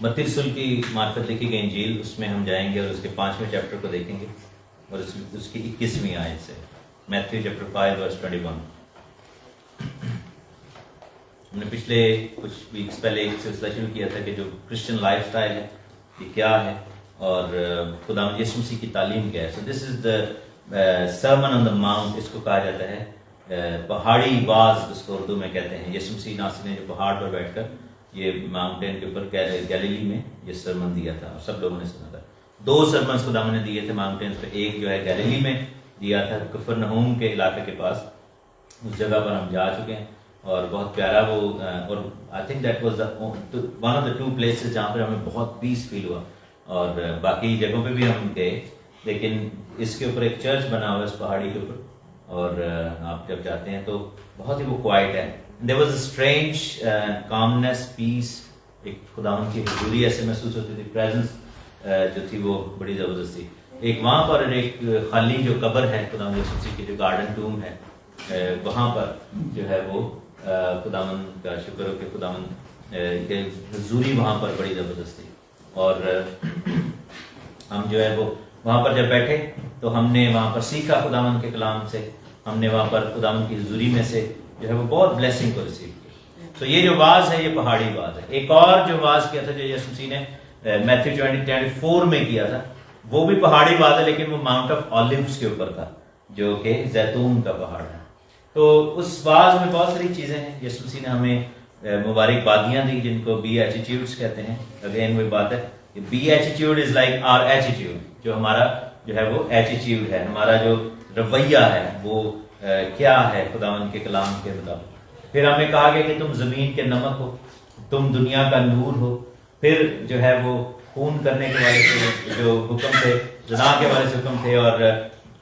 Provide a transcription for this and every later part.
متی رسول کی معرفت لکھی گئی انجیل، اس میں ہم جائیں گے اور اس کے 5ویں چیپٹر کو دیکھیں گے اور اس کی 21ویں آیت سے، میتھیو چیپٹر 5 ورس 21۔ ہم نے پچھلے کچھ ویکس پہلے ایک سلسلہ شروع کیا تھا کہ جو کرسچن لائف سٹائل ہے یہ کیا ہے اور خداوند یسوع مسیح کی تعلیم کیا ہے۔ سو دس از دا سرمن آن دا ماؤنٹ، اس کو کہا جاتا ہے پہاڑی واز، اس کو اردو میں کہتے ہیں۔ یسوع مسیح ناصری نے جو پہاڑ پر بیٹھ کر یہ ماؤنٹین کے اوپر گیلیلی میں یہ سرمن دیا تھا اور سب لوگوں نے سنا تھا۔ 2 سرمنس خداوند نے دیے تھے ماؤنٹینس پہ، ایک جو ہے گیلیلی میں دیا تھا کفرنہوم کے علاقے کے پاس، اس جگہ پر ہم جا چکے ہیں اور بہت پیارا وہ، اور I think that was one of the 2 places جہاں پر ہمیں بہت پیس فیل ہوا، اور باقی جگہوں پہ بھی ہم گئے، لیکن اس کے اوپر ایک چرچ بنا ہوا ہے اس پہاڑی کے اوپر، اور آپ جب جاتے ہیں تو بہت ہی وہ کوائٹ ہے۔ There was a strange calmness, peace, ایک خداوند کی حضوری ایسے محسوس ہوتی تھی، پریزنس جو تھی وہ بڑی زبردست تھی۔ ایک وہاں پر ایک خالی جو قبر ہے خداوند یسوع مسیح کی، جو گارڈن ٹوم ہے، وہاں پر جو ہے وہ خداوند کا شکر ہو کہ خداوند کے حضوری وہاں پر بڑی زبردست تھی، اور ہم جو ہے وہ وہاں پر جب بیٹھے تو ہم نے وہاں پر سیکھا خداوند کے کلام سے، ہم نے وہاں پر خداوند کی حضوری میں سے جو ہے وہ بہت بلیسنگ کو ریسیو کیا۔ تو یہ جو واز ہے یہ پہاڑی واز ہے۔ ایک اور جو واز کیا تھا جو یسوع مسیح نے میتھیو 20:24 میں کیا تھا، وہ بھی پہاڑی واز ہے، لیکن وہ ماؤنٹ آف آلیوز کے اوپر تھا، جو کہ زیتون کا پہاڑ ہے۔ تو اس واز میں بہت ساری چیزیں ہیں۔ یسوع مسیح نے ہمیں مبارک بادیاں دی جن کو بی ایٹیٹیوڈس کہتے ہیں۔ اگین وہی بات ہے کہ beatitude is like our attitude, جو ہمارا جو ہے وہ ایٹیٹیوڈ ہے، ہمارا جو رویہ ہے وہ کیا ہے خداوند کے کلام کے مطابق۔ پھر ہمیں کہا گیا کہ تم زمین کے نمک ہو، تم دنیا کا نور ہو۔ پھر جو ہے وہ خون کرنے کے والے سے جو حکم تھے، زنا کے والے سے حکم تھے، اور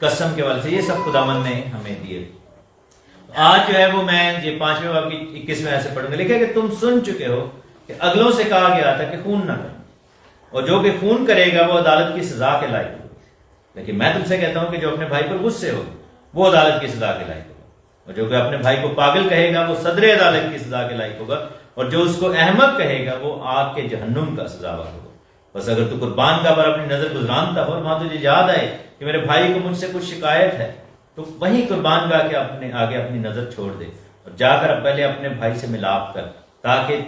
قسم کے والے سے، یہ سب خداوند نے ہمیں دیے۔ آج جو ہے وہ میں یہ 5ویں باب کی 21ویں آیت سے پڑھوں گا۔ لکھا ہے کہ تم سن چکے ہو کہ اگلوں سے کہا گیا تھا کہ خون نہ کرنا، اور جو کہ خون کرے گا وہ عدالت کی سزا کے لائق ہوگا، لیکن میں تم سے کہتا ہوں کہ جو اپنے بھائی پر غصے ہو وہ عدالت کی سزا کے لائق ہوگا، اور جو کہ اپنے بھائی کو پاگل کہے گا وہ صدر عدالت کی سزا کے لائق ہوگا، اور جو اس کو احمق کہے گا وہ آگ کے جہنم کا سزاوار ہوگا۔ بس اگر تو قربان گاہ پر اپنی نظر گزرانتا ہو اور وہاں تجھے یاد آئے کہ میرے بھائی کو مجھ سے کچھ شکایت ہے، تو وہیں قربان گاہ کے اپنے آگے اپنی نظر چھوڑ دے اور جا کر پہلے اپنے بھائی سے ملاپ کر، تاکہ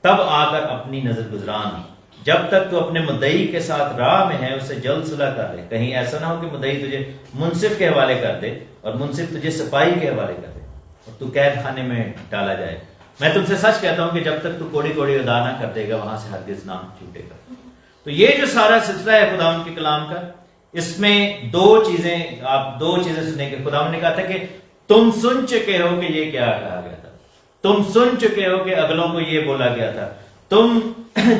تب آ کر اپنی نظر گزران۔ جب تک تو اپنے مدعی کے ساتھ راہ میں ہے اسے جلد صلح کر لے، کہیں ایسا نہ ہو کہ مدعی تجھے منصف کے حوالے کر دے اور منصف تجھے سپاہی کے حوالے کر دے اور تو قید خانے میں ڈالا جائے۔ میں تم سے سچ کہتا ہوں کہ جب تک تو کوڑی کوڑی ادا نہ کر دے گا وہاں سے ہرگز نہ چھوٹے گا۔ تو یہ جو سارا سلسلہ ہے خداوند کے کلام کا، اس میں آپ دو چیزیں سنیں گے۔ خداوند نے کہا تھا کہ تم سن چکے ہو کہ یہ کیا کہا گیا تھا، تم سن چکے ہو کہ اگلوں کو یہ بولا گیا تھا، تم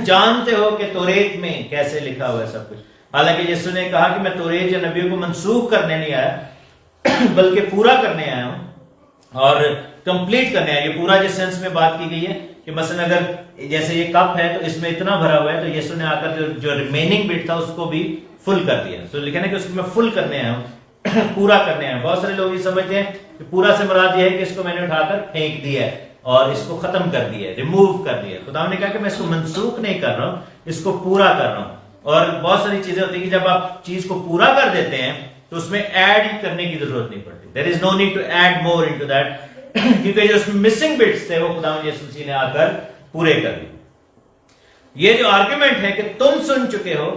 جانتے ہو کہ توریت میں کیسے لکھا ہوا ہے سب کچھ۔ حالانکہ یسوع نے کہا کہ میں توریت یا نبیوں کو منسوخ کرنے نہیں آیا بلکہ پورا کرنے آیا ہوں اور کمپلیٹ کرنے آیا۔ یہ پورا جس سینس میں بات کی گئی ہے کہ مثلا اگر جیسے یہ کپ ہے تو اس میں اتنا بھرا ہوا ہے، تو یسوع نے آ کر جو ریمیننگ بٹ تھا اس کو بھی فل کر دیا۔ سو لکھا ہے کہ اس کو میں فل کرنے آیا ہوں، پورا کرنے آیا ہوں۔ بہت سارے لوگ یہ سمجھتے ہیں کہ پورا سے مراد یہ ہے کہ اس کو میں نے اٹھا کر پھینک دیا ہے اور اس کو ختم کر دیا ہے، ریموو کر دیا ہے۔ خدا نے کہا کہ میں اس کو منسوخ نہیں کر رہا ہوں، اس کو پورا کر رہا ہوں۔ اور بہت ساری چیزیں ہوتی ہیں کہ جب آپ چیز کو پورا کر دیتے ہیں تو اس میں ایڈ کرنے کی ضرورت نہیں پڑتی۔ There is no need to add more into that, کیونکہ جو اس میں مسنگ بٹس تھے وہ خداوند یسوع مسیح نے آ کر پورے کر دیے۔ یہ جو آرگومنٹ ہے کہ تم سن چکے ہو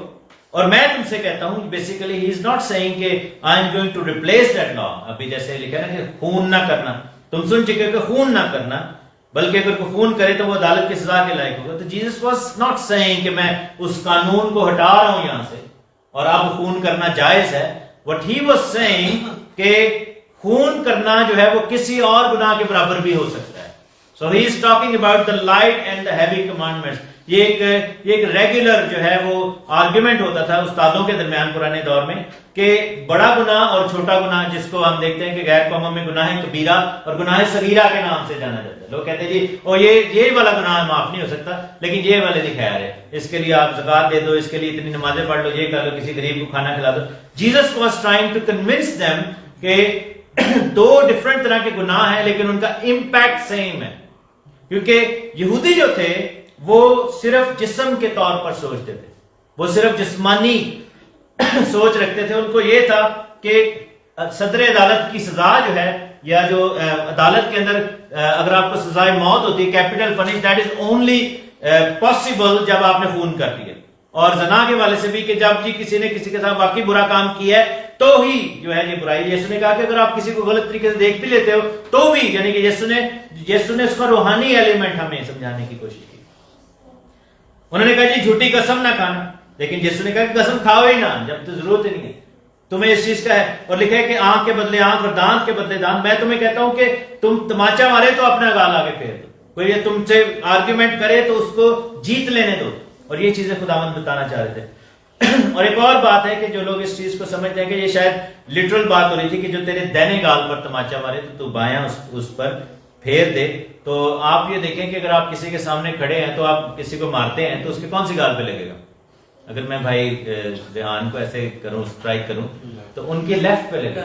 اور میں تم سے کہتا ہوں، basically he is not saying کہ I am going to replace that law. ابھی جیسے لکھا نا کہ خون نہ کرنا، تم سن چکے ہو کہ خون نہ کرنا، بلکہ اگر کوئی خون کرے تو وہ عدالت کی سزا کے لائق ہوگا۔ تو جیسس واز ناٹ سیئنگ کہ میں اس قانون کو ہٹا رہا ہوں یہاں سے اور اب خون کرنا جائز ہے۔ وٹ ہی واز سیئنگ کہ خون کرنا جو ہے وہ کسی اور گناہ کے برابر بھی ہو سکتا ہے۔ So he is talking about the light and the heavy commandments. یہ ایک ریگولر جو ہے وہ آرگیومنٹ ہوتا تھا استادوں کے درمیان پرانے دور میں کہ بڑا گناہ اور چھوٹا گناہ، جس کو ہم دیکھتے ہیں کہ غیر قوموں میں گناہ کبیرہ اور گناہ صغیرہ کے نام سے جانا جاتا ہے۔ لوگ کہتے ہیں جی اور یہ والا گناہ معاف نہیں ہو سکتا، لیکن یہ والے دی خیر ہے، اس کے لیے آپ زکات دے دو، اس کے لیے اتنی نمازیں پڑھ لو، یہ کر لو، کسی غریب کو کھانا کھلا دو۔ Jesus was trying to convince them کہ دو ڈفرنٹ طرح کے گناہ ہیں لیکن ان کا امپیکٹ سیم ہے، کیونکہ یہودی جو تھے وہ صرف جسم کے طور پر سوچتے تھے, وہ صرف جسمانی سوچ رکھتے تھے. ان کو یہ تھا کہ صدر عدالت کی سزا جو ہے, یا جو عدالت کے اندر اگر آپ کو سزائے موت ہوتی ہے, capital punish, that is only possible جب آپ نے خون کر دیا. اور زنا کے والے سے بھی کہ جب جی کسی نے کسی کے ساتھ واقعی برا کام کیا ہے تو ہی جو ہے یہ برائی. یسوع نے کہا کہ اگر آپ کسی کو غلط طریقے سے دیکھ بھی لیتے ہو تو بھی, یعنی کہ یسوع نے اس کا روحانی ایلیمنٹ ہمیں سمجھانے کی کوشش کی. انہوں نے کہا جی جھوٹی قسم نہ کھانا, لیکن یسوع نے کہا کہ قسم کھاؤ ہی نہ جب تو ضرورت ہی نہیں ہے, تمہیں اس چیز کا ہے. اور لکھا ہے کہ آنکھ کے بدلے آنکھ اور دانت کے بدلے دانت. میں تمہیں کہتا ہوں کہ تم تماچا مارے تو اپنا گال آگے پھیر دو, کوئی یہ تم سے آرگیومنٹ کرے تو اس کو جیت لینے دو. اور یہ چیزیں خداوند بتانا چاہ رہے تھے. اور ایک اور بات ہے کہ جو لوگ اس چیز کو سمجھتے ہیں کہ یہ شاید لٹرل بات ہو رہی تھی کہ جو تیرے دہنے گال پر تماچا مارے تو بایاں اس پر پھیر دے. تو آپ یہ دیکھیں کہ اگر آپ کسی کے سامنے کھڑے ہیں تو آپ کسی کو مارتے ہیں تو اس کے کون سی گال پہ لگے گا؟ اگر میں بھائی ذہان کو ایسے کروں, اسٹرائک کروں, تو ان کے لیفٹ پہ لگے گا.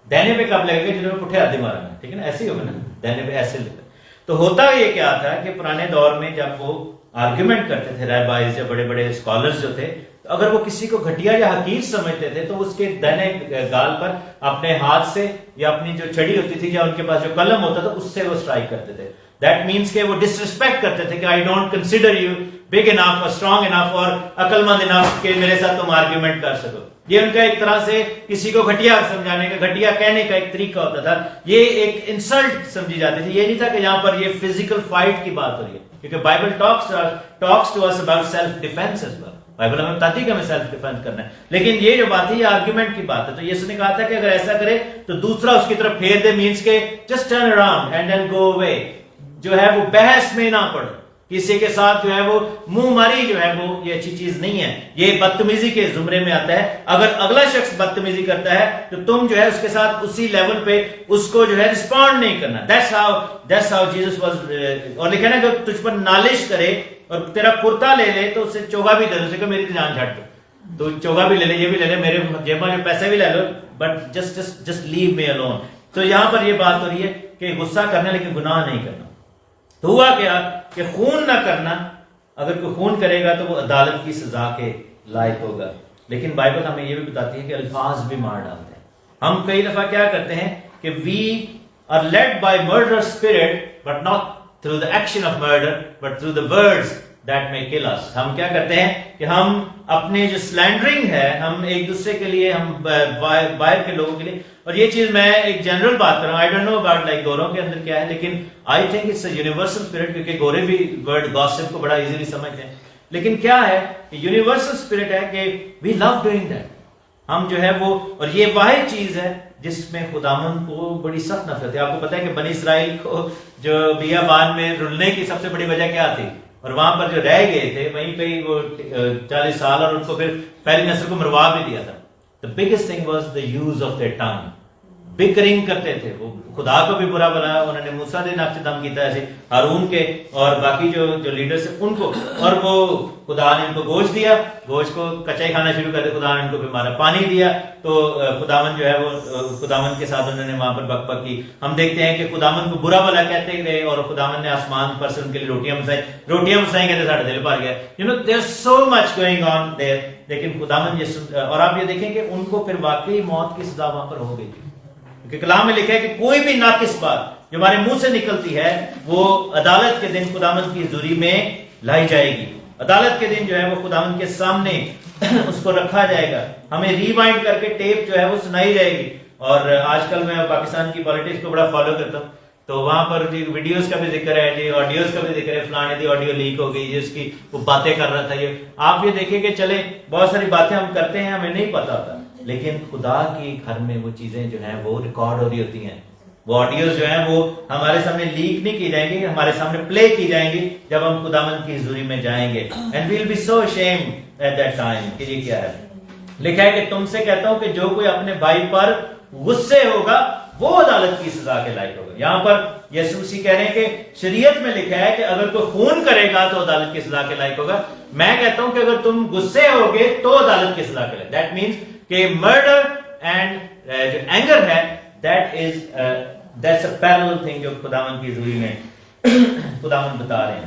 دہنے پہ کب لگے گا؟ جنہوں نے پٹھے ہاتھی مارا ہے, ٹھیک ہے نا, ایسے ہی ہوگا نا, دہنے پہ ایسے لگا. تو ہوتا یہ کیا تھا کہ پرانے دور میں جب وہ آرگیومنٹ کرتے تھے, رہبائز یا بڑے بڑے اسکالرز جو تھے, تو اگر وہ کسی کو گھٹیا یا حقیر سمجھتے تھے تو اس کے دہنے گال پر اپنے ہاتھ سے یا اپنی جو چھڑی ہوتی تھی یا ان کے پاس جو قلم ہوتا تھا اس سے وہ اسٹرائک کرتے تھے. دیٹ مینس کہ وہ ڈسرسپیکٹ کرتے تھے کہ I don't consider you big enough اور اسٹرانگ انف اور عقل مند انف کہ میرے ساتھ تم آرگیومنٹ کر سکو. یہ ان کا ایک طرح سے کسی کو گھٹیا سمجھانے کا, گھٹیا کہنے کا ایک طریقہ ہوتا تھا. یہ ایک انسلٹ سمجھی جاتی تھی. یہ نہیں تھا کہ یہاں پر یہ فزیکل فائٹ کی بات ہو رہی ہے, کیونکہ Bible talks to us about self ڈیفense as well. بائبل ہمیں بتاتی ہے کہ ہمیں سیلف ڈیفینس کرنا ہے. لیکن یہ جو بات ہے یہ آرگیومنٹ کی بات ہے. تو یسوع نے کہا تھا کہ اگر ایسا کرے تو دوسرا اس کی طرف پھیر دے, مینس کہ just turn around and then go away. جو ہے وہ بحث میں نہ پڑ, کسی کے ساتھ جو ہے وہ منہ ماری جو ہے وہ یہ اچھی چیز نہیں ہے. یہ بدتمیزی کے زمرے میں آتا ہے. اگر اگلا شخص بدتمیزی کرتا ہے تو تم جو ہے اس کے ساتھ اسی لیول پہ اس کو جو ہے رسپونڈ نہیں کرنا. That's how Jesus was. اور لکھا نا جو تجھ پر نالش کرے اور تیرا کرتا لے لے تو اسے چوگا بھی دے دو, اسے کہ میری جان چھاٹ دو, تو چوگا بھی لے لے, یہ بھی لے لے, میرے جیب میں جو پیسے بھی لے لو, but just leave me alone. تو یہاں پر یہ بات ہو رہی ہے کہ غصہ کرنا لیکن گناہ نہیں کرنا. تو ہوا کیا کہ خون نہ کرنا, اگر کوئی خون کرے گا تو وہ عدالت کی سزا کے لائق ہوگا. لیکن بائبل ہمیں یہ بھی بتاتی ہے کہ الفاظ بھی مار ڈالتے ہیں. ہم کئی دفعہ کیا کرتے ہیں کہ we are led by murder spirit but not through the action of murder but through the words that may kill us. ہم کیا کرتے ہیں کہ ہم اپنے جو سلینڈرنگ ہے, ہم ایک دوسرے کے لیے, ہم باہر کے لوگوں کے لیے, اور یہ چیز میں ایک جنرل بات کر رہا ہوں, I don't know about like گوروں کے اندر کیا ہے, لیکن I think it's a universal spirit, کیونکہ گورے بھی ورڈ گاسپ کو بڑا ایزیلی سمجھتے ہیں. لیکن کیا ہے کہ یونیورسل اسپرٹ ہے کہ وی لو ڈوئنگ دیٹ. ہم جو ہے وہ, اور یہ واحد چیز ہے جس میں خداوند کو بڑی سخت نفرت ہے. آپ کو پتا ہے کہ بنی اسرائیل کو جو بیابان میں رلنے کی سب سے بڑی وجہ کیا تھی, اور وہاں پر جو رہ گئے تھے وہیں پہ ہی وہ 40 سال, اور ان کو پھر پہلی نسل کو مروا بھی دیا تھا. The biggest thing was the use of their tongue. بکرنگ کرتے تھے, وہ خدا کو بھی برا بنایا. انہوں نے موسیٰ دے نقش دم کیتا ایسے, ہارون کے اور باقی جو لیڈرز ہیں ان کو, اور وہ خدا نے ان کو گوشت دیا, گوشت کو کچا ہی کھانا شروع کر دیا, خدا نے ان کو پھر مارا. پانی دیا تو خداوند جو ہے وہ خداوند کے ساتھ انہوں نے وہاں پر بک بک کی. ہم دیکھتے ہیں کہ خداوند کو برا بھلا کہتے رہے, اور خداوند نے آسمان پر سے ان کے لیے روٹیاں مسائیں کہتے ساڑھے دل بھر گیا. there's so much going on there. لیکن خداوند اور آپ یہ دیکھیں کہ ان کو پھر واقعی موت کی سزا وہاں پر ہو گئی تھی, کیونکہ کلام میں لکھا ہے کہ کوئی بھی ناقص بات جو ہمارے منہ سے نکلتی ہے وہ عدالت کے دن خداوند کی حضوری میں لائی جائے گی. عدالت کے دن جو ہے وہ خداوند کے سامنے اس کو رکھا جائے گا. ہمیں ریوائنڈ کر کے ٹیپ جو ہے وہ سنائی جائے گی. اور آج کل میں پاکستان کی پالیٹکس کو بڑا فالو کرتا ہوں, تو وہاں پر جی ویڈیوز کا بھی ذکر ہے, جی آڈیوز کا بھی ذکر ہے, فلانے دی آڈیو لیک ہو گئی جس کی وہ باتیں کر رہا تھا. یہ آپ یہ دیکھیں کہ چلے بہت ساری باتیں ہم کرتے ہیں ہمیں نہیں پتا ہوتا, لیکن خدا کی گھر میں وہ چیزیں جو ہیں وہ ریکارڈ ہو رہی ہوتی ہیں. وہ آڈیوز جو ہیں وہ ہمارے سامنے لیک نہیں کی جائیں گی, ہمارے سامنے پلے کی جائیں گی جب ہم خداوند کی حضوری میں جائیں گے. And we will be so ashamed at that time کہ یہ کیا ہے. لکھا ہے کہ تم سے کہتا ہوں کہ جو کوئی اپنے بھائی پر غصے ہوگا وہ عدالت کی سزا کے لائق ہوگا. یہاں پر یسوع مسیح کہہ رہے ہیں کہ شریعت میں لکھا ہے کہ اگر کوئی خون کرے گا تو عدالت کی سزا کے لائق ہوگا. میں کہتا ہوں کہ اگر تم غصے ہوگے تو عدالت کی سزا کے لائق. دیٹ مینس کہ مرڈر اینڈ جو اینگر ہے that's a parallel thing جو خداوند کی حضوری میں خداوند بتا رہے ہیں.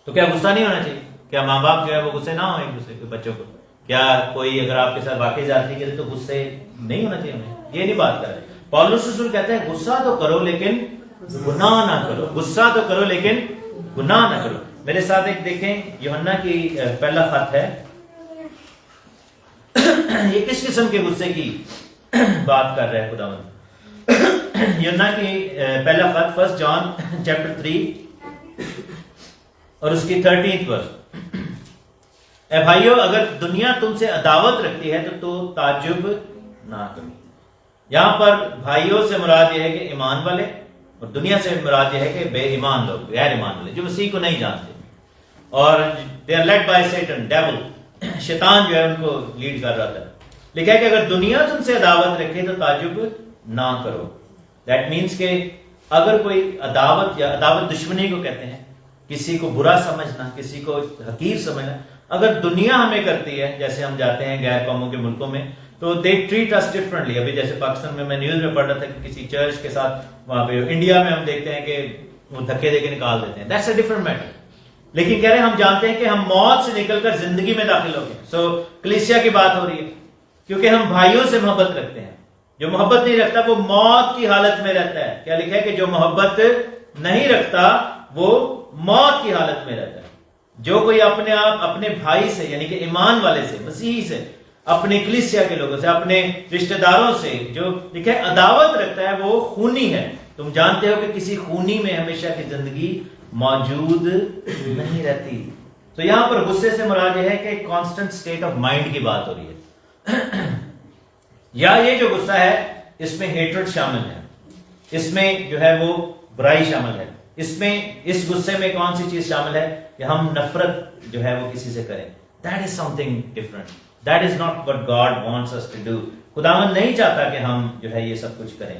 تو کیا غصہ نہیں ہونا چاہیے؟ کیا ماں باپ جو ہے وہ غصے نہ ہوں ایک دوسرے کے بچوں کو؟ کیا کوئی اگر آپ کے ساتھ واقعی زیادتی کرے تو غصے نہیں ہونا چاہیے ہمیں؟ یہ نہیں بات کر رہے. پولس رسول کہتے ہیں غصہ تو کرو لیکن گناہ نہ کرو. غصہ تو کرو لیکن گناہ نہ کرو. میرے ساتھ ایک دیکھیں یوحنا کی پہلا خط ہے. یہ کس قسم کے غصے کی بات کر رہے ہیں خداوند؟ یوحنا کی پہلا خط 1 جان چیپٹر 3 اور اس کی 13th ورس. اے بھائیو اگر دنیا تم سے عداوت رکھتی ہے تو تعجب نہ کرو. یہاں پر بھائیوں سے مراد یہ ہے کہ ایمان والے، اور دنیا سے مراد یہ ہے کہ بے ایمان لوگ، غیر ایمان والے جو مسیح کو نہیں جانتے. اور they are led by Satan, devil. شیطان جو ہے ان کو لیڈ کر رہا تھا. لکھا ہے کہ اگر دنیا تم سے عداوت رکھے تو تعجب نہ کرو. دیٹ مینس کہ اگر کوئی عداوت یا عداوت دشمنی کو کہتے ہیں، کسی کو برا سمجھنا، کسی کو حقیر سمجھنا، اگر دنیا ہمیں کرتی ہے، جیسے ہم جاتے ہیں غیر قوموں کے ملکوں میں تو they treat us differently. ابھی جیسے پاکستان میں نیوز میں پڑھ رہا تھا کہ کسی چرچ کے ساتھ وہاں پہ، انڈیا میں ہم دیکھتے ہیں کہ وہ دھکے دے کے نکال دیتے ہیں. That's a different matter. لیکن کہہ رہے ہیں ہم جانتے ہیں کہ ہم موت سے نکل کر زندگی میں داخل ہو گئے. سو کلیسیا کی بات ہو رہی ہے کیونکہ ہم بھائیوں سے محبت رکھتے ہیں. جو محبت نہیں رکھتا وہ موت کی حالت میں رہتا ہے. کیا لکھا ہے کہ جو محبت نہیں رکھتا وہ موت کی حالت میں رہتا ہے. جو کوئی اپنے آپ اپنے بھائی سے یعنی کہ ایمان والے سے، مسیحی سے، اپنے کلیسیا کے لوگوں سے، اپنے رشتہ داروں سے جو لکھا ہے عداوت رکھتا ہے وہ خونی ہے. تم جانتے ہو کہ کسی خونی میں ہمیشہ کی زندگی موجود نہیں رہتی. تو یہاں پر غصے سے مراد یہ ہے کہ کانسٹنٹ اسٹیٹ آف مائنڈ کی بات ہو رہی ہے. یا یہ جو غصہ ہے اس میں ہیٹرڈ شامل ہے، اس میں جو ہے وہ برائی شامل ہے. اس غصے میں کون سی چیز شامل ہے کہ ہم نفرت جو ہے وہ کسی سے کریں. That is something different. That is not what God wants us to do. خداوند نہیں چاہتا کہ ہم جو ہے یہ سب کچھ کریں.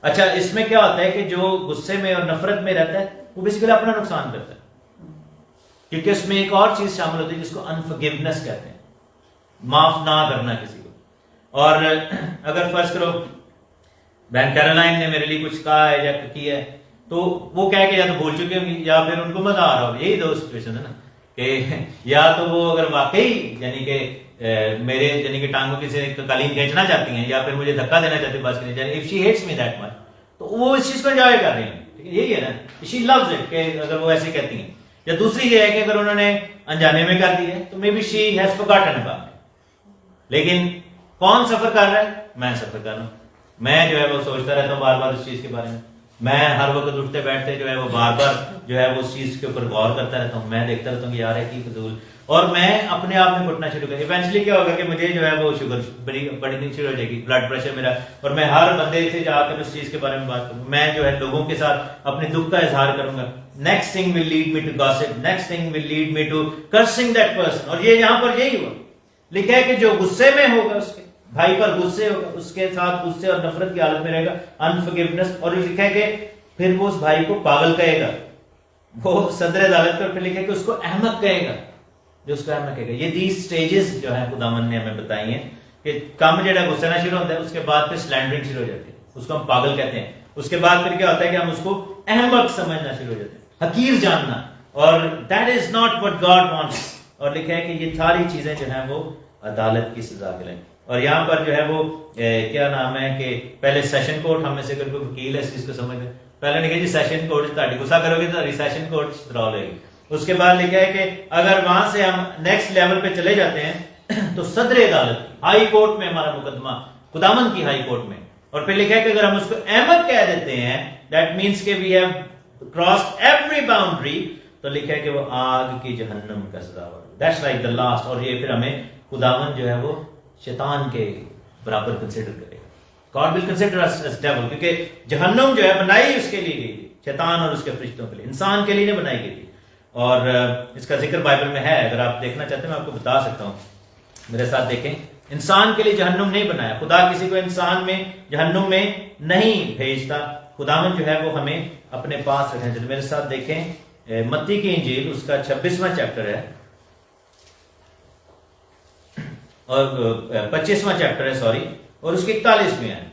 اچھا، اس میں کیا ہوتا ہے کہ جو غصے میں اور نفرت میں رہتا ہے وہ بیسیکلی اپنا نقصان کرتا ہے، کیونکہ اس میں ایک اور چیز شامل ہوتی ہے جس کو انفرگیونیس کہتے ہیں، معاف نہ کرنا کسی کو. اور اگر فرض کرو بہن کیرولائن نے میرے لیے کچھ کہا ہے یا کیا ہے تو وہ کہہ کے یا تو بھول چکے ہوں گی یا پھر ان کو مزہ آ رہا ہوگا. یہی دو سچویشن ہے نا کہ یا تو وہ اگر واقعی یعنی کہ میرے یعنی کہ ٹانگوں کی سے قالین کھینچنا چاہتی ہیں یا پھر مجھے دھکا دینا چاہتی ہیں بس کے لیے، if she hates me that much, تو وہ اس چیز کو انجوائے کر رہی ہیں. یہی ہے نا، شی لوز اٹ کہ اگر وہ ایسے کہتی ہیں. یا دوسری یہ ہے کہ اگر انہوں نے انجانے میں کر دی ہے تو maybe she has forgotten about it. لیکن کون سفر کر رہا ہے؟ میں سفر کر رہا ہوں. میں جو ہے وہ سوچتا رہتا ہوں بار بار اس چیز کے بارے میں. میں ہر وقت اٹھتے بیٹھتے جو ہے وہ بار بار جو ہے وہ اس چیز کے اوپر غور کرتا رہتا ہوں. میں دیکھتا رہتا ہوں کہ یار ہے کی فضول، اور میں اپنے آپ میں گھٹنا شروع کر. ایونچولی کیا ہوگا کہ مجھے جو ہے وہ شوگر بڑھنی شروع ہو جائے گی، بلڈ پریشر میرا، اور میں ہر بندے سے جا کر اس چیز کے بارے میں بات کروں. میں جو ہے لوگوں کے ساتھ اپنے دکھ کا اظہار کروں گا. Next thing will lead me to gossip, next thing will lead me to cursing that person. اور یہ یہاں پر یہی ہوا. لکھا ہے کہ جو غصے میں ہوگا اس کے بھائی پر غصے ہوگا، اس کے ساتھ غصے اور نفرت کی حالت میں رہے گا، انفرگیونیس. اور لکھا ہے کہ پھر وہ اس بھائی کو پاگل کہے گا، وہ صدر عدالت پر پھر لکھا ہے کہ اس کو احمق کہے گا، جو اس کو احمق کہے گا. یہ 10 سٹیجز جو ہیں خداوند نے ہمیں بتائی ہیں کہ کم جو ہے غصہ نہ شروع ہوتا ہے، اس کے بعد پھر سلینڈرنگ شروع ہو جاتی ہے، اس کو ہم پاگل کہتے ہیں. اس کے بعد پھر کیا ہوتا ہے کہ ہم اس کو احمق سمجھنا شروع ہو جاتے ہیں، حقیر جاننا. اور that is not what God wants. اور لکھا ہے کہ یہ ساری چیزیں جو ہیں وہ عدالت کی سزا کے لائیں. اور یہاں پر جو ہے وہ کیا نام ہے کہ پہلے سیشن کورٹ، ہم میں سے اگر کوئی وکیل ہے اس چیز کو سمجھ لیں، پہلے نہیں کہ جی سیشن کورٹ تاری غصہ کرو گے تو سیشن کورٹ سرال ہوئے گی. اس کے بعد لکھا ہے کہ اگر وہاں سے ہم نیکسٹ لیول پہ چلے جاتے ہیں تو صدر عدالت ہائی کورٹ میں ہمارا مقدمہ، خداوند کی ہائی کورٹ میں. اور پھر لکھا ہے کہ اگر ہم اس کو احمد کہہ دیتے ہیں دیٹ مینس کہ we have crossed every boundary, تو لکھا ہے کہ وہ آگ کی جہنم کا سزاوار. That's like the last. اور یہ پھر ہمیں خداوند جو ہے وہ شیطان کے برابر کنسیڈر کرے گا. God will consider us as devil، کیونکہ جہنم جو ہے بنائی اس کے لیے گئی تھی، شیطان اور اس کے فرشتوں کے لیے، انسان کے لیے نہیں بنائی گئی تھی. اور اس کا ذکر بائبل میں ہے، اگر آپ دیکھنا چاہتے ہیں میں آپ کو بتا سکتا ہوں. میرے ساتھ دیکھیں. انسان کے لیے جہنم نہیں بنایا. خدا کسی کو انسان میں جہنم میں نہیں بھیجتا. خداوند جو ہے وہ ہمیں اپنے پاس رکھنا چاہتے. میرے ساتھ دیکھیں متی کی انجیل، اس کا 26واں چیپٹر ہے اور 25واں چیپٹر ہے سوری، اور اس کی 41ویں ہے.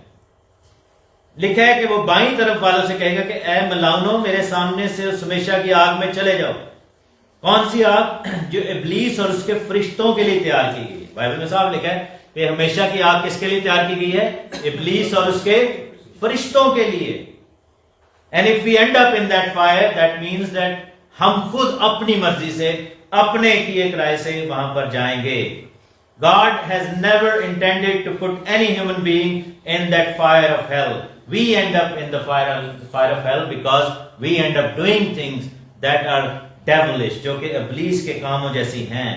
لکھا ہے کہ وہ بائیں طرف والوں سے کہے گا کہ اے ملاؤنو، میرے سامنے سے اس ہمیشہ کی آگ میں چلے جاؤ کون سی آگ؟ جو ابلیس اور اس کے فرشتوں کے لیے تیار کی گئی ہے. بائبل میں صاف لکھا ہے کہ ہمیشہ کی آگ کس کے لیے تیار کی گئی ہے؟ ابلیس اور اس کے فرشتوں کے لیے. And if we end up in that fire, that means that ہم خود اپنی مرضی سے اپنے کیے کرائے سے وہاں پر جائیں گے. God has never intended to put any human being in that fire of hell. We end up in the fire of hell because we end up doing things that are devilish, جو کہ ابلیس کے کاموں جیسی ہیں.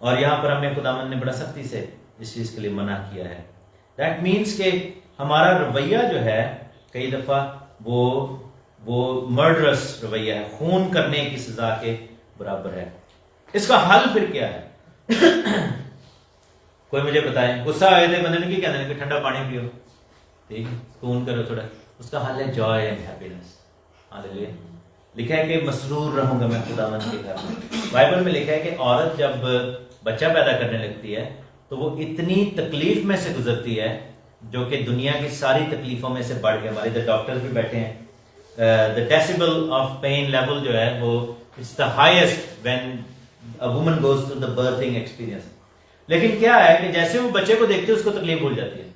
اور یہاں پر ہمیں خداوند نے بڑا سختی سے اس چیز کے لیے منع کیا ہے. That means کہ ہمارا رویہ جو ہے کئی دفعہ وہ مرڈرس رویہ ہے، خون کرنے کی سزا کے برابر ہے. اس کا حل پھر کیا ہے؟ کوئی مجھے بتائے. غصہ آئے تھے بندے نے کی کہنا کہ ٹھنڈا پانی پیو، ٹھیک خون کرو تھوڑا. اس کا حل ہے جوائے اینڈ ہیپینس. ہاللیلویا. لکھا ہے کہ مسرور رہوں گا میں خداوند کے گھر میں. بائبل میں لکھا ہے کہ عورت جب بچہ پیدا کرنے لگتی ہے تو وہ اتنی تکلیف میں سے گزرتی ہے جو کہ دنیا کی ساری تکلیفوں میں سے بڑھ کے، ہمارے ادھر ڈاکٹر بھی بیٹھے ہیں، the decibel of pain level جو ہے وہ it's the highest when a woman goes through the birthing experience. لیکن کیا ہے کہ جیسے وہ بچے کو دیکھتے اس کو تکلیف بھول جاتی ہے،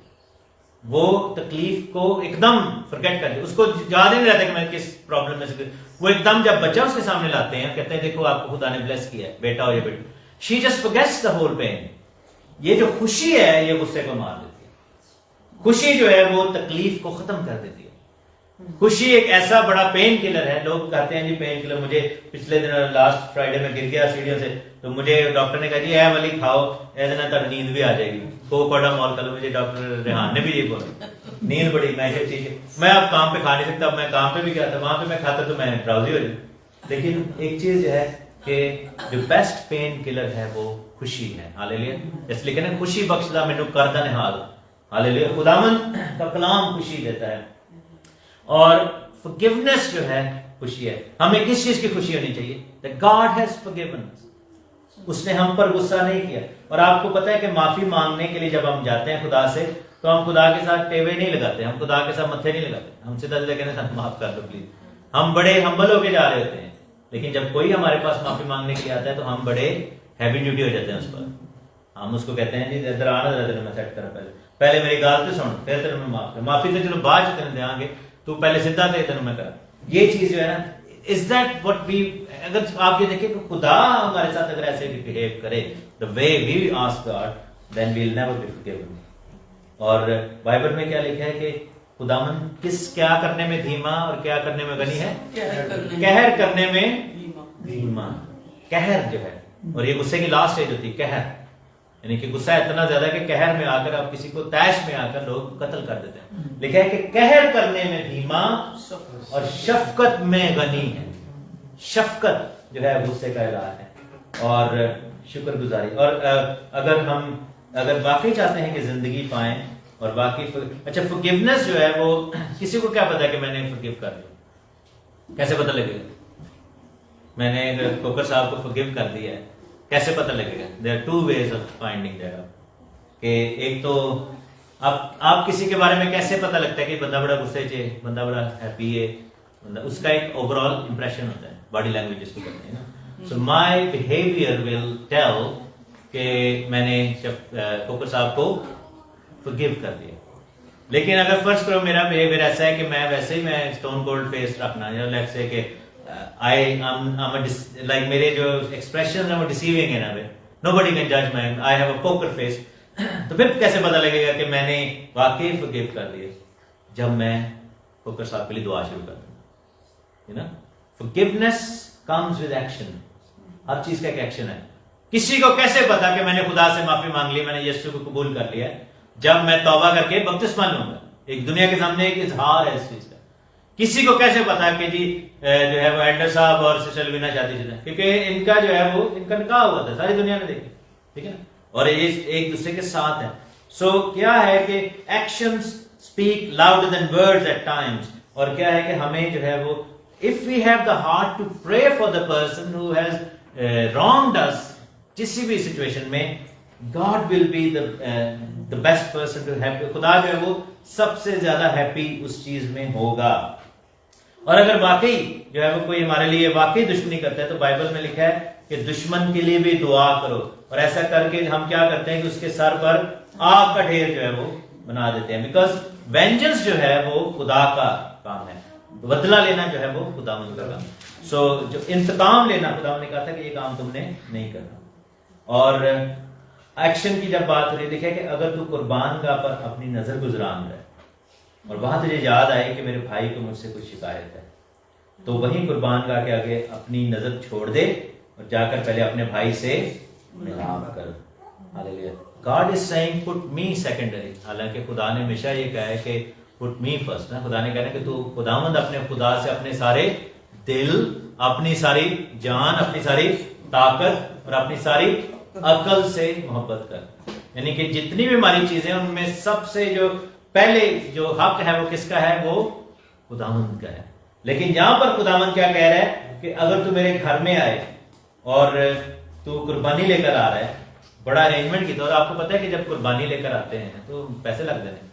وہ تکلیف کو ایک دم فرگیٹ کر دے، اس کو یاد ہی نہیں رہتا کہ میں کس پرابلم میں سے. وہ ایک دم جب بچہ اس کے سامنے لاتے ہیں کہتے ہیں دیکھو آپ کو خدا نے بلیس کیا ہے، بیٹا ہو یا بیٹی، she just forgets the whole pain. یہ جو خوشی ہے یہ غصے کو مار دیتی ہے. خوشی جو ہے وہ تکلیف کو ختم کر دیتی ہے. خوشی ایک ایسا بڑا پین کلر ہے. لوگ کہتے ہیں جی پین کلر. مجھے پچھلے دن لاسٹ فرائیڈے میں گر گیا سیڑھیوں سے تو مجھے ڈاکٹر نے کہا جی اے والی کھاؤ، تب نیند بھی آ جائے گی. کوکوڈا مال کھا لو. مجھے ڈاکٹر ریحان نے بھی یہ بولا نیند بڑی. میں یہ ٹھیک ہے، میں اب کام پہ کھا نہیں سکتا. میں کام پہ بھی کیا تھا، وہاں پہ میں کھاتا تو میں ڈراؤزی ہو جاؤں. لیکن ایک چیز جو ہے کہ جو بیسٹ پین کلر ہے وہ خوشی ہے. ہاللیلویا. اس لیے کہنا خوشی بخشدہ مینوں کردا نہال. ہاللیلویا. خداوند کا کلام خوشی دیتا ہے. اور forgiveness جو ہے خوشی ہے. ہمیں کس چیز کی خوشی ہونی چاہیے؟ that God has forgiven us. اس نے ہم پر غصہ نہیں کیا. اور آپ کو پتا ہے کہ معافی مانگنے کے لیے جب ہم جاتے ہیں خدا سے تو ہم خدا کے ساتھ ٹیوے نہیں لگاتے، ہم خدا کے ساتھ متھے نہیں لگاتے. ہم سیدھا سیدھا کہتے ہیں معاف کر دو پلیز. ہم بڑے ہمبل ہو کے جا رہے ہوتے ہیں. لیکن جب کوئی ہمارے پاس معافی مانگنے کے لیے آتا ہے تو ہم بڑے ہیوی ڈیوٹی ہو جاتے ہیں اس پر. ہم اس کو کہتے ہیں جی ادھر آنا ذرا تیرے میں سیٹ کرا، پہلے میری گال تو سن پھر تیرے میں معاف کر. معافی تو چلو بعد تیرے دیں گے، تو پہلے سیدھا دے تیرے میں کرا. یہ چیز جو ہے نا is that what we، اگر آپ یہ دیکھیں کہ خدا ہمارے ساتھ اگر ایسے بہیو کرے the way we ask God then we'll never be forgiven. اور بائبل میں کیا لکھا ہے کہ خداوند کیا کرنے میں دھیما اور کیا کرنے میں غنی ہے؟ قہر کرنے میں دھیما. قہر جو ہے، اور یہ غصے کی لاسٹ اسٹیج ہوتی ہے قہر، یعنی کہ غصہ اتنا زیادہ کہ قہر میں آ کر آپ کسی کو طیش میں آ کر لوگ قتل کر دیتے ہیں. لکھا ہے کہ قہر کرنے میں دھیما اور شفقت میں غنی ہے. شفقت جو ہے غصے کا علاج ہے اور شکر گزاری. اور اگر واقعی چاہتے ہیں کہ زندگی پائیں اور باقی اچھا forgiveness جو ہے وہ کسی کو کیا پتا کہ میں نے forgive کر دیا؟ کیسے پتہ لگے گا؟ میں نے کوکر صاحب کو forgive کر دیا ہے، کیسے پتہ لگے گا؟ there are two ways of finding that out. کہ ایک تو آپ کسی کے بارے میں کیسے پتہ لگتا ہے کہ بندہ بڑا غصے سے، بندہ بڑا ہیپی ہے، اس کا ایک اوور آل امپریشن ہوتا ہے. باڈی لینگویج اس کو کہتے ہیں نا. سو مائی بہیویئر ول ٹیل کہ میں نے کوکر صاحب کو forgive کر دیا. لیکن اگر فرض کرو میرا بہیویئر ایسا ہے کہ میں ویسے ہی میں اسٹون کولڈ فیس رکھنا، لیٹس سے کہ لائک میرے جو ایکسپریشن ہیں وہ ڈیسیونگ ہے نا، nobody can judge me, I have a poker face. تو پھر کیسے پتہ لگے گا کہ میں نے واقعی forgive کر دیا؟ جب میں کوکر صاحب کے لیے دعا شروع کر دوں. Forgiveness comes with action. ہر چیز کا ایک ایکشن ہے. کسی کو کیسے پتا کہ میں نے خدا سے معافی مانگ لی، میں نے یسوع کو قبول کر لیا؟ جب میں توبہ کر کے بپتسمہ لوں گا. ایک دنیا کے سامنے ایک اظہار ہے اس چیز کا. کسی کو کیسے پتا کہ جی جو ہے وہ ایڈر صاحب اور سسٹر لوینا شادی شدہ، کیونکہ ان کا جو ہے وہ ان کا نکاح ہوا تھا، ساری دنیا نے دیکھی، ٹھیک ہے نا، اور یہ ایک دوسرے کے ساتھ ہیں. سو کیا ہے کہ actions speak louder than words at times. اور کیا ہے کہ ہمیں جو ہے وہ if we have the heart to pray for the person who has wronged us کسی بھی سچویشن میں، God will be the best person to help. خدا جو ہے وہ سب سے زیادہ ہیپی اس چیز میں ہوگا. اور اگر واقعی جو ہے وہ کوئی ہمارے لیے واقعی دشمنی کرتا ہے تو بائبل میں لکھا ہے کہ دشمن کے لیے بھی دعا کرو، اور ایسا کر کے ہم کیا کرتے ہیں کہ اس کے سر پر آگ کا ڈھیر جو ہے وہ بنا دیتے ہیں، بیکاز وینجنس جو ہے وہ خدا کا کام ہے، بدلہ لینا جو ہے وہ خداوند کا کام ہے۔ سو جو انتقام لینا، خداوند نے کہا تھا کہ یہ کام تم نے نہیں کرنا۔ اور ایکشن کی جب بات ہو رہی ہے، دیکھیں کہ اگر تو قربان گاہ پر اپنی نظر گزران رہے اور وہاں تجھے یاد آئے کہ میرے بھائی کو مجھ سے کچھ شکایت ہے، تو وہیں قربان گاہ کے آگے اپنی نظر چھوڑ دے اور جا کر پہلے اپنے بھائی سے معاف کر۔ ہاللیلویا۔ God is saying put me secondary، حالانکہ خدا نے ہمیشہ یہ کہا ہے کہ put me first، خدا نے کہا ہے کہ تو خداوند اپنے خدا سے اپنے سارے دل، اپنی ساری جان، اپنی ساری طاقت اور اپنی ساری عقل سے محبت کر، یعنی کہ جتنی بھی ہماری چیزیں ان میں سب سے جو پہلے جو حق ہے وہ کس کا ہے؟ وہ خداوند کا ہے۔ لیکن یہاں پر خداوند کیا کہہ رہا ہے کہ اگر تو میرے گھر میں آئے اور تو قربانی لے کر آ رہا ہے، بڑا ارینجمنٹ کی، اور آپ کو پتہ ہے کہ جب قربانی لے کر آتے ہیں تو پیسے لگتے ہیں،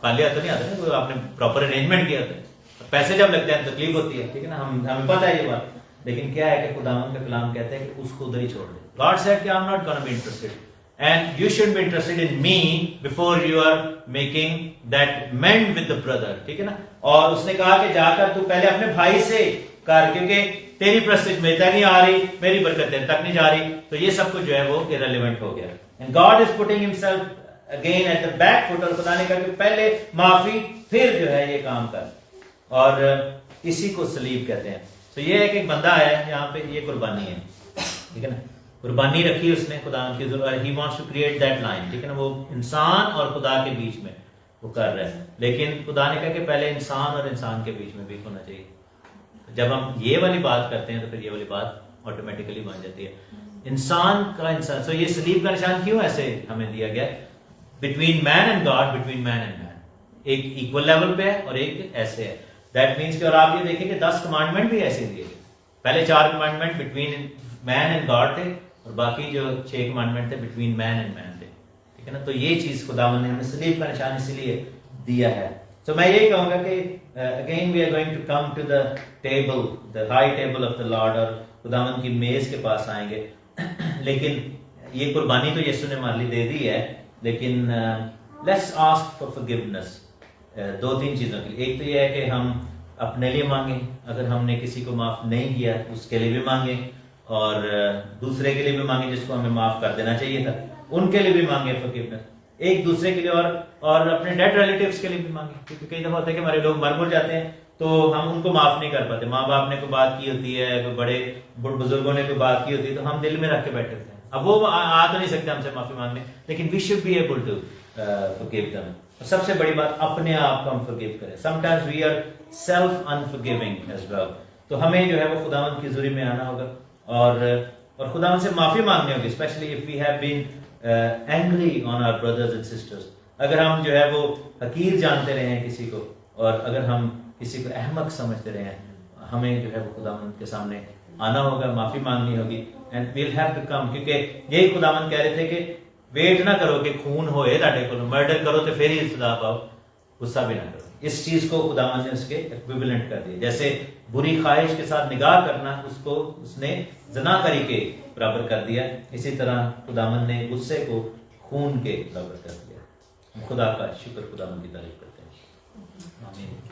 خالی ہاتھ نہیں آتے ہیں، کوئی آپ نے پراپر ارینجمنٹ کیا ہوتا ہے، پیسے جب لگتے ہیں تکلیف ہوتی ہے، ٹھیک ہے نا، ہمیں پتہ ہے یہ بات، لیکن کیا ہے کہ خداوند کا کلام کہتا ہے کہ اس کو ادھر ہی چھوڑ دے۔ God said کہ I'm not gonna be interested and you should be interested in me before you are making that mend with the brother، ٹھیک ہے نا، اور اس نے کہا کہ جا کر تو پہلے اپنے بھائی سے کر، کیونکہ تیری پرستش میرے تک نہیں آ رہی، میری برکت تیرے تک نہیں جا رہی، تو یہ سب کچھ جو ہے وہ irrelevant ہو گیا۔ And God is putting himself again at the back foot، اور خدا نے کہا کہ پہلے معافی پھر جو ہے یہ کام کر، اور اسی کو صلیب کہتے ہیں۔ تو یہ ہے کہ ایک بندہ آیا یہاں پہ، یہ قربانی ہے، ٹھیک ہے نا، قربانی رکھی اس نے خدا کی ضرورت، he wants to create that line، ٹھیک ہے نا، وہ انسان اور خدا کے بیچ میں وہ کر رہا ہے، لیکن خدا نے کہا کہ پہلے انسان اور انسان کے بیچ میں بھی ہونا چاہیے۔ جب ہم یہ والی بات کرتے ہیں تو پھر یہ والی بات آٹومیٹیکلی بن جاتی ہے، انسان کا انسان۔ سو یہ صلیب کا نشان کیوں ایسے ہمیں دیا گیا؟ Between man and God, between man and man, ایک ایکول لیول پہ ہے اور ایک ایسے ہے، دیٹ مینس کہ، اور آپ یہ دیکھیں کہ 10 کمانڈمنٹ بھی ایسے دیے گئے، پہلے 4 commandment between man and God تھے، اور باقی جو 6 کمانڈمنٹ تھے بٹوین مین اینڈ مین تھے، ٹھیک ہے نا۔ تو یہ چیز خداوند نے ہمیں صلیب کا نشان اسی لیے دیا ہے۔ تو میں یہی کہوں گا کہ again we are going to come to the table, the high table of the Lord, اور خداوند کی میز کے پاس آئیں گے، لیکن یہ قربانی تو یسوع نے ہمارے لیے دے دی ہے، لیکن لیٹس آسک فار فارگیونیس 2-3 چیزوں کے لیے۔ ایک تو یہ ہے کہ ہم اپنے لیے مانگیں، اگر ہم نے کسی کو معاف نہیں کیا اس کے لیے بھی مانگیں، اور دوسرے کے لیے بھی مانگیں جس کو ہمیں معاف کر دینا چاہیے تھا، ان کے لیے بھی مانگیں فارگیونیس، ایک دوسرے کے لیے، اور اپنے ڈیڈ ریلیٹیوز کے لیے بھی مانگیں، کیونکہ کئی دفعہ ہوتا ہے کہ ہمارے لوگ مر جاتے ہیں تو ہم ان کو معاف نہیں کر پاتے، ماں باپ نے کوئی بات کی ہوتی ہے، کوئی بڑے بزرگوں نے کوئی بات کی ہوتی ہے، تو ہم دل میں رکھ کے بیٹھے ہوتے ہیں، اب وہ آ تو نہیں سکتے ہم سے معافی مانگنے، لیکن we should be able to forgive them. سب سے بڑی بات، اپنے آپ کو ہم فارگیو کریں۔ Sometimes we are self unforgiving as well, تو ہمیں جو ہے وہ خداوند کی حضوری میں آنا ہوگا اور خداوند سے معافی مانگنی ہوگی، specially if we have been angry on our brothers and sisters, اگر ہم جو ہے وہ حقیر جانتے رہے ہیں کسی کو، اور اگر ہم کسی کو احمق سمجھتے رہے ہیں، ہمیں جو ہے وہ خداوند کے سامنے آنا ہوگا، معافی مانگنی ہوگی، and we'll have to come, کیونکہ یہی خداوند کہہ رہے تھے کہ ویٹ نہ کرو کہ خون ہوئے تاڑے کو، مرڈر کرو تو پھر ہی سزا پاؤ، غصہ بھی نہ کرو۔ اس چیز کو خداوند نے اس کے ایکویولنٹ کر دیا، جیسے بری خواہش کے ساتھ نگاہ کرنا اس کو اس نے زنا کری کے برابر کر دیا، اسی طرح خداوند نے غصے کو خون کے برابر کر دیا۔ خدا کا شکر، خداوند کی تعریف کرتے ہیں، آمین۔